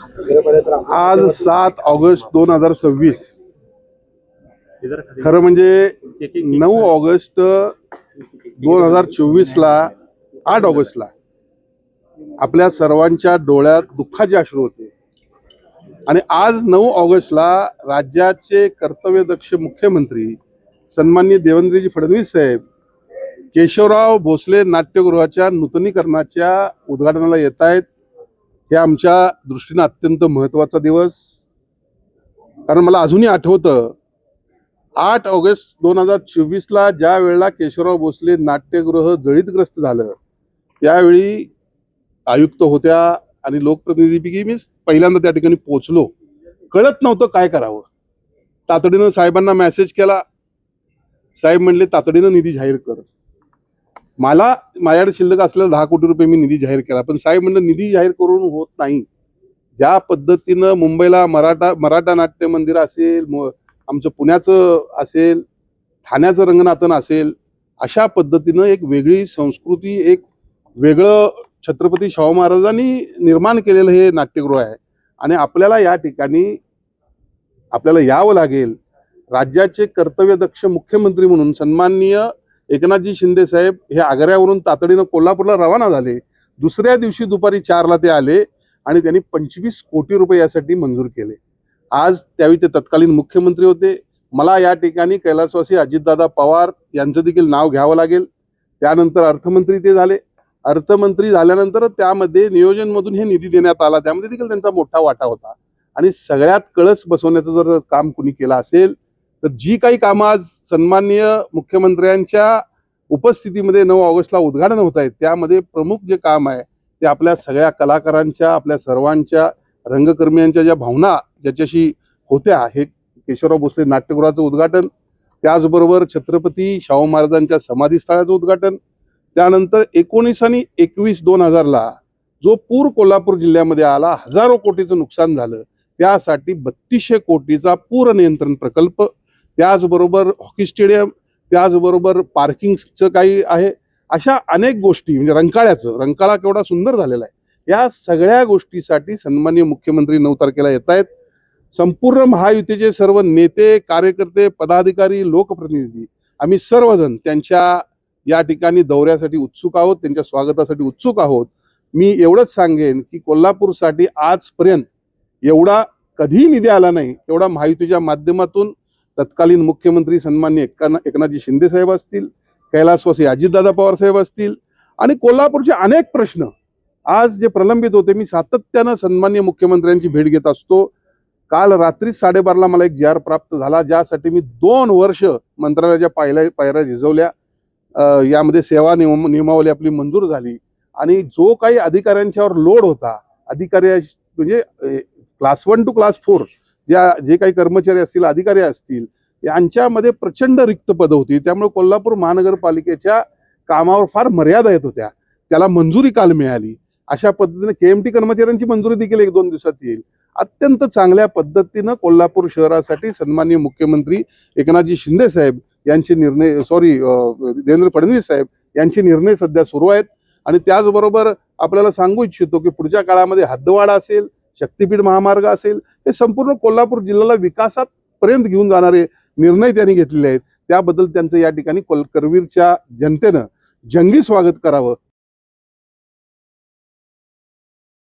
आज 7 ऑगस्ट 2026 खरं म्हणजे 9 ऑगस्ट 2024 ला 8 ऑगस्टला आपल्या सर्वांच्या डोळ्यात दुःखाचे अश्रू होते आणि आज 9 ऑगस्टला राज्याचे कर्तव्यदक्ष मुख्यमंत्री सन्माननीय देवेंद्रजी फडणवीस साहेब केशवराव भोसले नाट्यगृहाच्या नूतनीकरणाच्या उद्घाटनाला येत आहेत। हे आमच्या दृष्टीने अत्यंत महत्त्वाचा दिवस, कारण मला अजूनही आठवतं 8 ऑगस्ट 2024 ला ज्या वेळेला केशवराव भोसले नाट्यगृह जळीतग्रस्त झालं त्यावेळी आयुक्त होत्या आणि लोकप्रतिनिधीपैकी मी पहिल्यांदा त्या ठिकाणी पोहोचलो। कळत नव्हतं काय करावं। तातडीनं साहेबांना मेसेज केला। साहेब म्हणले तातडीनं निधी जाहीर कर। मला माझ्याकडे शिल्लक असलेला 10 कोटी रुपये मी निधी जाहीर केला, पण साहेब म्हणलं निधी जाहीर करून होत नाही। ज्या पद्धतीनं मुंबईला मराठा नाट्य मंदिर असेल, आमचं पुण्याचं असेल, ठाण्याचं रंगनाथन असेल, अशा पद्धतीनं एक वेगळी संस्कृती, एक वेगळं छत्रपती शाहू महाराजांनी निर्माण केलेलं हे नाट्यगृह आहे आणि आपल्याला या ठिकाणी आपल्याला यावं लागेल। राज्याचे कर्तव्यदक्ष मुख्यमंत्री म्हणून सन्माननीय एकनाथजी शिंदे साहेब हे आग्र्यावरून तातडीनं कोल्हापूरला रवाना झाले। दुसऱ्या दिवशी दुपारी 4 ला ते आले आणि त्यांनी 25 कोटी रुपये यासाठी मंजूर केले। आज त्यावेळी ते तत्कालीन मुख्यमंत्री होते। मला या ठिकाणी कैलासवासी अजितदादा पवार यांचं देखील नाव घ्यावं लागेल। त्यानंतर अर्थमंत्री ते झाले। अर्थमंत्री झाल्यानंतर त्यामध्ये नियोजनमधून हे निधी देण्यात आला, त्यामध्ये देखील त्यांचा मोठा वाटा होता आणि सगळ्यात कळस बसवण्याचं जर काम कुणी केलं असेल तर जी काही कामं आज सन्माननीय मुख्यमंत्र्यांच्या उपस्थितीमध्ये 9 ऑगस्टला उद्घाटन होत आहेत त्यामध्ये प्रमुख जे काम आहे ते आपल्या सगळ्या कलाकारांच्या, आपल्या सर्वांच्या रंगकर्मियांच्या ज्या भावना ज्याच्याशी होत्या, हे केशवराव भोसले नाट्यगृहाचं उद्घाटन, त्याचबरोबर छत्रपती शाहू महाराजांच्या समाधीस्थळाचं उद्घाटन, त्यानंतर 19 आणि 21-2000 ला जो पूर कोल्हापूर जिल्ह्यामध्ये आला, हजारो कोटीचं नुकसान झालं, त्यासाठी 3200 कोटीचा पूर नियंत्रण प्रकल्प, त्याचबरोबर हॉकी स्टेडियम, त्याचबरोबर पार्किंगचं काही आहे, अशा अनेक गोष्टी, म्हणजे रंकाळा केवढा सुंदर झालेला आहे। या सगळ्या गोष्टीसाठी सन्माननीय मुख्यमंत्री 9 तारखेला येत आहेत। संपूर्ण महायुतीचे सर्व नेते, कार्यकर्ते, पदाधिकारी, लोकप्रतिनिधी आम्ही सर्वजण त्यांच्या या ठिकाणी दौऱ्यासाठी उत्सुक आहोत, त्यांच्या स्वागतासाठी उत्सुक आहोत। मी एवढंच सांगेन की कोल्हापूरसाठी आजपर्यंत एवढा कधीही निधी आला नाही, एवढा महायुतीच्या माध्यमातून तत्कालीन मुख्यमंत्री सन्माननीय एकनाथजी शिंदे साहेब असतील, कैलासवासी अजितदादा पवार साहेब असतील आणि कोल्हापूरचे अनेक प्रश्न आज जे प्रलंबित होते, मी सातत्यानं सन्माननीय मुख्यमंत्र्यांची भेट घेत असतो। काल रात्री 12:30 ला मला एक जी आर प्राप्त झाला, ज्यासाठी मी 2 वर्ष मंत्रालयाच्या पायऱ्या झिजवल्या। यामध्ये सेवा नियमावली आपली मंजूर झाली आणि जो काही अधिकाऱ्यांच्यावर लोड होता, अधिकारी म्हणजे क्लास 1 टू क्लास 4 जे काही कर्मचारी असतील, अधिकारी असतील, यांच्यामध्ये प्रचंड रिक्त पदं होती। त्यामुळे कोल्हापूर महानगरपालिकेच्या कामावर फार मर्यादा येत होत्या, त्याला मंजुरी काल मिळाली। अशा पद्धतीने KMT कर्मचाऱ्यांची मंजुरी देखील 1-2 दिवसात येईल। अत्यंत चांगल्या पद्धतीनं कोल्हापूर शहरासाठी सन्माननीय मुख्यमंत्री एकनाथजी शिंदे साहेब यांचे निर्णय, देवेंद्र फडणवीस साहेब यांचे निर्णय सध्या सुरू आहेत आणि त्याचबरोबर आपल्याला सांगू इच्छितो की पुढच्या काळामध्ये हद्दवाढ असेल, शक्तीपीठ महामार्ग असेल, हे संपूर्ण कोल्हापूर जिल्ह्याला विकासात पर्यंत घेऊन जाणारे निर्णय त्यांनी घेतलेले आहेत। त्याबद्दल त्यांचं या ठिकाणी करवीरच्या जनतेनं जंगी स्वागत करावं